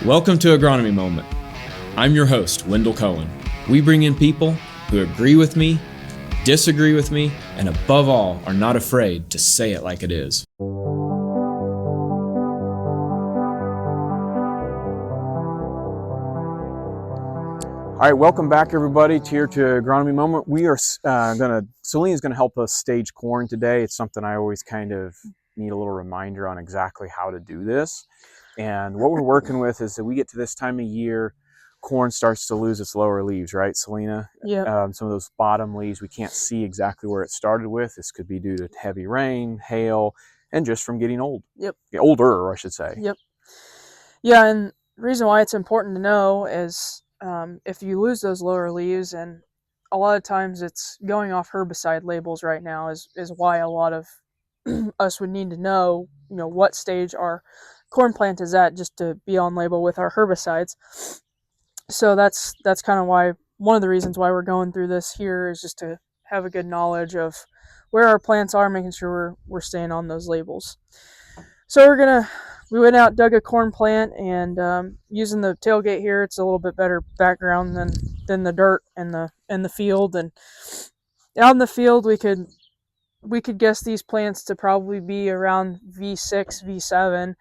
Welcome to Agronomy Moment. I'm your host, Wendell Cohen. We bring in people who agree with me, disagree with me, and above all, are not afraid to say it like it is. All right, welcome back everybody to Agronomy Moment. We are Selena's gonna help us stage corn today. It's something I always kind of need a little reminder on exactly how to do this. And what we're working with is that we get to this time of year, corn starts to lose its lower leaves, right, Selena? Yeah. Some of those bottom leaves, we can't see exactly where it started with. This could be due to heavy rain, hail, and just from getting old. Yep. Older, I should say. Yep. Yeah, and the reason why it's important to know is if you lose those lower leaves, and a lot of times it's going off herbicide labels right now is why a lot of us would need to know, what stage our corn plant is at just to be on label with our herbicides. So that's kind of why, one of the reasons why we're going through this here is just to have a good knowledge of where our plants are, making sure we're staying on those labels. So we went out, dug a corn plant, and using the tailgate here, it's a little bit better background than the dirt and the field. And out in the field, we could guess these plants to probably be around V6, V7.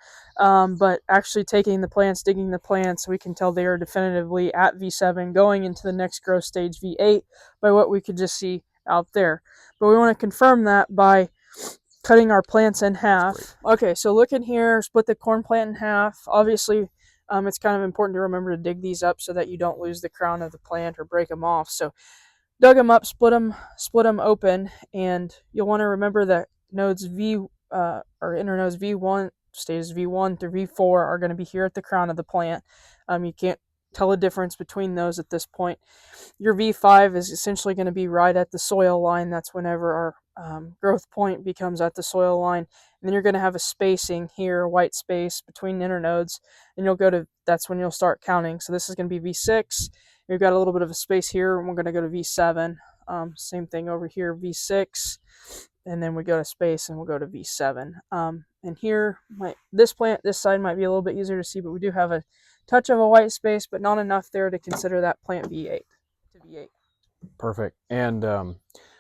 But actually taking the plants, digging the plants, we can tell they are definitively at V7, going into the next growth stage V8 by what we could just see out there. But we want to confirm that by cutting our plants in half. Okay, so look in here, split the corn plant in half. Obviously, it's kind of important to remember to dig these up so that you don't lose the crown of the plant or break them off. So dug them up, split them open, and you'll want to remember that nodes or internodes V1, stages V1 through V4 are going to be here at the crown of the plant. You can't tell a difference between those at this point. Your V5 is essentially going to be right at the soil line. That's whenever our growth point becomes at the soil line. And then you're going to have a spacing here, a white space between internodes, and that's when you'll start counting. So this is going to be V6. We've got a little bit of a space here, and we're going to go to V7. Same thing over here, V6, and then we go to space, and we'll go to V7. And here, this side might be a little bit easier to see, but we do have a touch of a white space, but not enough there to consider that plant V8 to V8. Perfect. And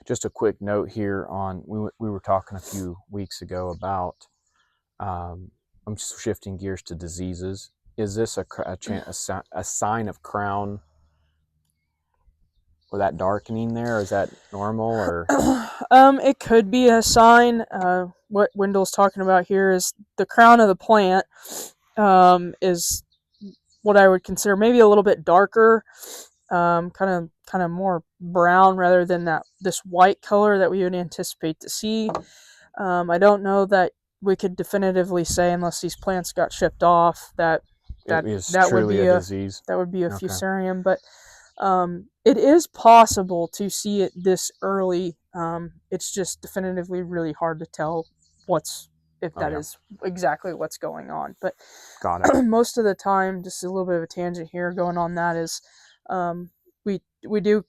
just a quick note here on, we were talking a few weeks ago about, I'm just shifting gears to diseases. Is this a sign of crown or that darkening there? Or is that normal, or? It could be a sign. What Wendell's talking about here is the crown of the plant is what I would consider maybe a little bit darker, kind of more brown rather than this white color that we would anticipate to see. I don't know that we could definitively say, unless these plants got shipped off, that would be a disease. That would be a fusarium, but it is possible to see it this early. It's just definitively really hard to tell if that is exactly what's going on. But got it. Most of the time, just a little bit of a tangent here going on, that is, we do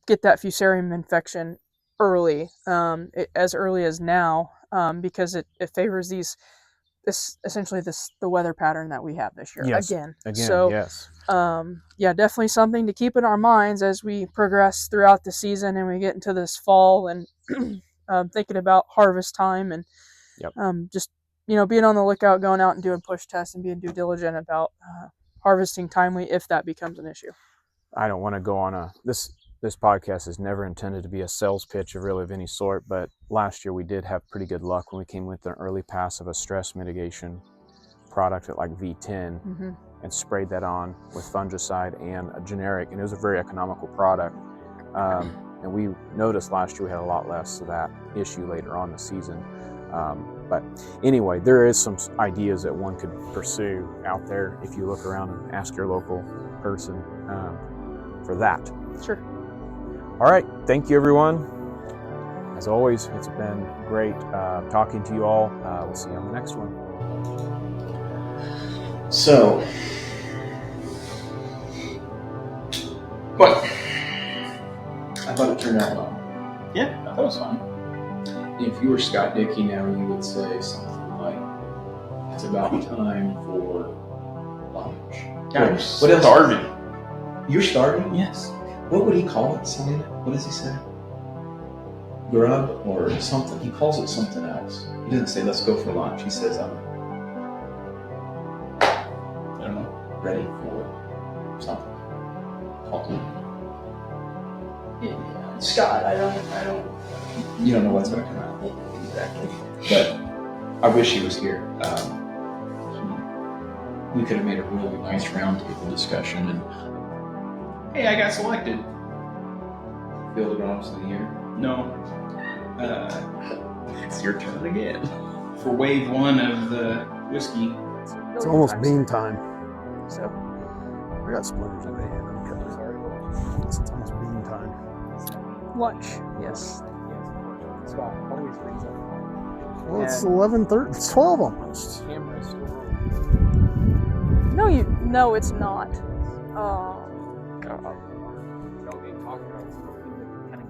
get that fusarium infection early, as early as now, because it favors the weather pattern that we have this year. Yes. Again, so yes. Definitely something to keep in our minds as we progress throughout the season and we get into this fall and thinking about harvest time, and just being on the lookout, going out and doing push tests and being due diligent about harvesting timely if that becomes an issue. I don't want to go on this podcast is never intended to be a sales pitch of any sort, but last year we did have pretty good luck when we came with an early pass of a stress mitigation product at like V10 and sprayed that on with fungicide and a generic, and it was a very economical product. And we noticed last year we had a lot less of that issue later on in the season. But anyway, there is some ideas that one could pursue out there if you look around and ask your local person for that. Sure. All right. Thank you, everyone. As always, it's been great talking to you all. We'll see you on the next one. So, what? I thought it turned out well. Yeah, I thought it was fun. If you were Scott Dickey now, you would say something like, "It's about time for lunch." God, What else? starving. You're starving? Yes. What would he call it, Selena? What does he say? Grub or something. He calls it something else. He doesn't say, let's go for lunch. He says, I'm I don't know. ready for something. Call it. Yeah. Scott, I don't. You don't know what's going to come out. Exactly. But I wish he was here. We could have made a really nice roundtable discussion. And Hey, I got selected. Field of Drums of the Year. No. It's your turn again. For wave 1 of the whiskey. It's almost bean time. So, I got splinters in my hand. I'm cutting. It's almost bean time. lunch. Yes. Scott always brings up Well, it's 11:30. It's 12 almost. cameras. No, it's not. Oh, God. Tailgate talking about something that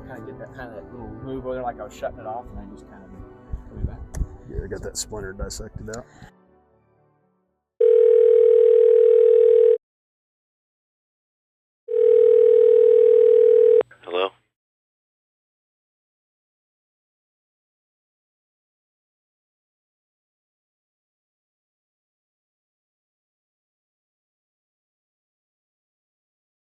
kind of get that kind of little move where they're like I was shutting it off and I just kind of coming back. Yeah, I got that splinter dissected out.